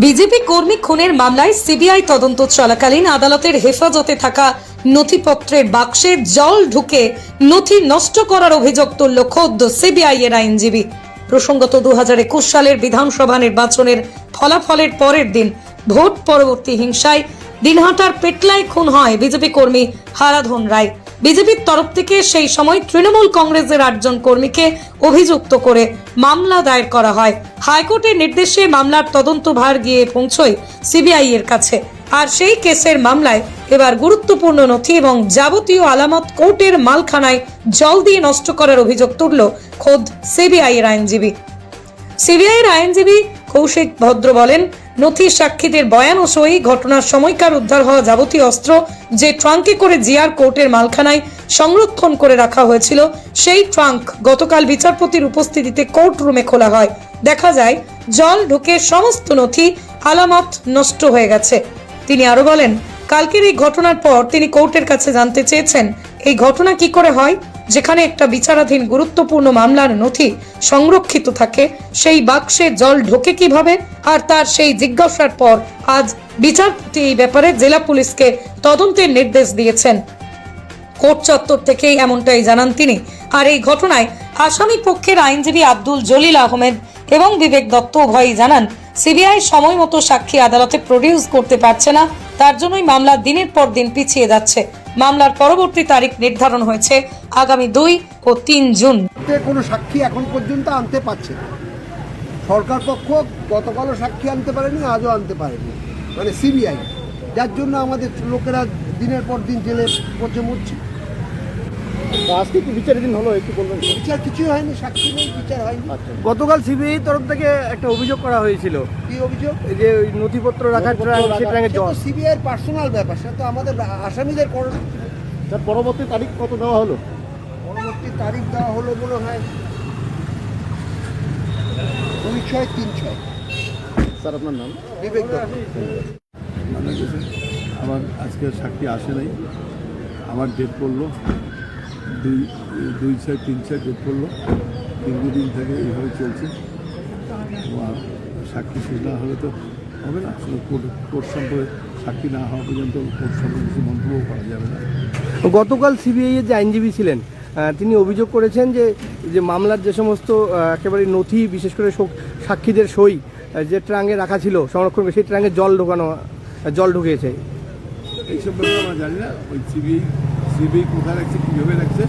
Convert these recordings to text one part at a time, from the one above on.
BJP কর্মী খুনের মামলায় সিবিআই তদন্ত চলাকালীন আদালতের হেফাজতে থাকা নথিপত্রের বাক্সে জল ঢুকে নথি নষ্ট করার অভিযোগ তুলল খোদ সিবিআই এর আইনজীবী। প্রসঙ্গত 2021 সালের বিধানসভা নির্বাচনের ফলাফলের পরের দিন ভোট পরবর্তী হিংসায় দিনহাটার পেটলায় খুন হয় বিজেপি কর্মী হারাধন রায়। বিজেপির তরফ থেকে সেই সময় তৃণমূল কংগ্রেসের 8 জন কর্মীকে অভিযুক্ত করে মামলা দায়ের করা হয়। হাইকোর্টের নির্দেশে মামলার তদন্তভার গিয়ে পৌঁছয় সিবিআই এর কাছে। আর সেই কেসের মামলায় এবার গুরুত্বপূর্ণ নথি এবং যাবতীয় আলামত কোর্টের মালখানায় জল দিয়ে নষ্ট করার অভিযোগ তুলল খোদ সিবিআই এর আইনজীবী। সিবিআই এর আইনজীবী কৌশিক ভদ্র বলেন, নথি, সাক্ষীদের বয়ান ও সই, ঘটনার সময়কার উদ্ধার হওয়া যাবতীয় অস্ত্র যে ট্রাঙ্কে করে জিআর কোর্টের মালখানায় সংরক্ষণ করে রাখা হয়েছিল, সেই ট্রাঙ্ক গতকাল বিচারপতির উপস্থিতিতে কোর্ট রুমে খোলা হয়। দেখা যায় জল ঢুকে সমস্ত নথি আলামত নষ্ট হয়ে গেছে। তিনি আরো বলেন, কালকের এই ঘটনার পর তিনি কোর্টের কাছে জানতে চেয়েছেন এই ঘটনা কি করে হয়, যেখানে একটা বিচারাধীন গুরুত্বপূর্ণ মামলার নথি সংরক্ষিত থাকে, সেই বাক্সে জল ঢোকে কিভাবে। আর তার সেই জিজ্ঞাসার পর আজ বিচারপতি এই ব্যাপারে জেলা পুলিশকে তদন্তের নির্দেশ দিয়েছেন। কোর্ট চত্বর থেকেই এমনটাই জানান তিনি। আর এই ঘটনায় আসামি পক্ষের আইনজীবী আব্দুল জলিল আহমেদ এবং বিবেক দত্ত উভয়ই জানান, সিবিআই সময় মতো সাক্ষী আদালতে প্রডিউস করতে পারছে না, তার জন্যই মামলা দিনের পর দিন পিছিয়ে যাচ্ছে। মামলার পরবর্তী তারিখ নির্ধারণ হয়েছে আগামী 2 ও 3 জুন। কোনো সাক্ষী এখন পর্যন্ত আনতে পারছে না। সরকার পক্ষ গতকালও সাক্ষী আনতে পারেনি, আজও আনতে পারেনি, মানে সিবিআই, যার জন্য আমাদের লোকেরা দিনের পর দিন জেলে পচে মরছে। আজকে কি বিচারের দিন হলো, একটু বলবেন? বিচার কিছুই হয়নি, সাক্ষী নেই, বিচার হয়নি। গতকাল সিবিআই তরফ থেকে একটা অভিযোগ করা হয়েছিল। কি অভিযোগ? যে ওই নথিপত্র রাখার জল। সিবিআইয়ের পার্সোনাল ব্যাপার, সেটা তো আমাদের আসামিদের করণীয়। তার পরবর্তী তারিখ কত দেওয়া হলো? পরবর্তী তারিখ দেওয়া হলো মনে হয় 2-6-3-6। স্যার, আপনার নাম? বিবেক দত্ত। আমার আজকে সাক্ষী আসে নাই, আমার ডেট পড়লো 2-6-3-6 ডেট পড়লো। 3 দিন থেকে এইভাবে চলছে। সাক্ষী শেষ না হলে তো হবে না, শুধু কোর্ট সম্পর্কে সাক্ষী না হওয়া পর্যন্ত কোর্ট সম্পর্কে কিছু মন্তব্য করা যাবে না। গতকাল সিবিআই এর যে আইনজীবী ছিলেন তিনি অভিযোগ করেছেন যে মামলার যে সমস্ত একেবারে নথি, বিশেষ করে সাক্ষীদের সই যে ট্রাঙ্কে রাখা ছিল সংরক্ষণ করে, সেই ট্রাঙ্কে জল ঢুকিয়েছে। এইসব ব্যাপারে আমরা জানি না। ওই সিবিআই কোথায় রাখছে, কীভাবে রাখছে,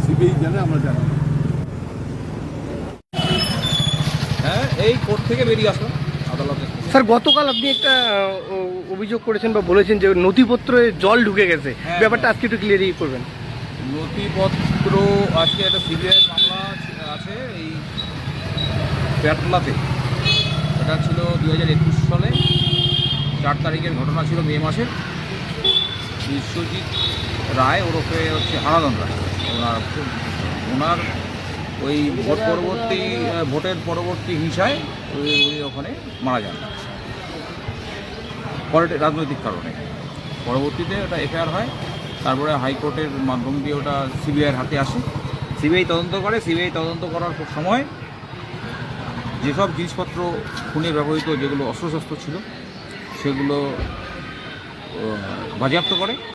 সিবিআই জানে, আমরা জানি না। হ্যাঁ, এই কোর্ট থেকে বেরিয়ে আসুন আদালতে। স্যার, গতকাল আপনি একটা অভিযোগ করেছেন বা বলেছেন যে নথিপত্রে জল ঢুকে গেছে, ব্যাপারটা আজকে একটু ক্লিয়ারই করবেন। নথিপত্র আজকে একটা সিবিআই মামলা আছে এই পেটলাতে। এটা ছিল 2021 সালে 4 তারিখের ঘটনা, ছিল মে মাসের। বিশ্বজিৎ রায় ওরফে হচ্ছে হারাধন রায়, ওনার ওই ভোটের পরবর্তী হিংসায় উনি ওখানে মারা যান রাজনৈতিক কারণে। পরবর্তীতে ওটা এফআইআর হয়, তারপরে হাইকোর্টের মাধ্যম দিয়ে ওটা সিবিআইয়ের হাতে আসে। সিবিআই তদন্ত করে। সিবিআই তদন্ত করার সময় যেসব জিনিসপত্র খুনে ব্যবহৃত, যেগুলো অস্ত্রশস্ত্র ছিল, সেগুলো বাজেয়াপ্ত করে।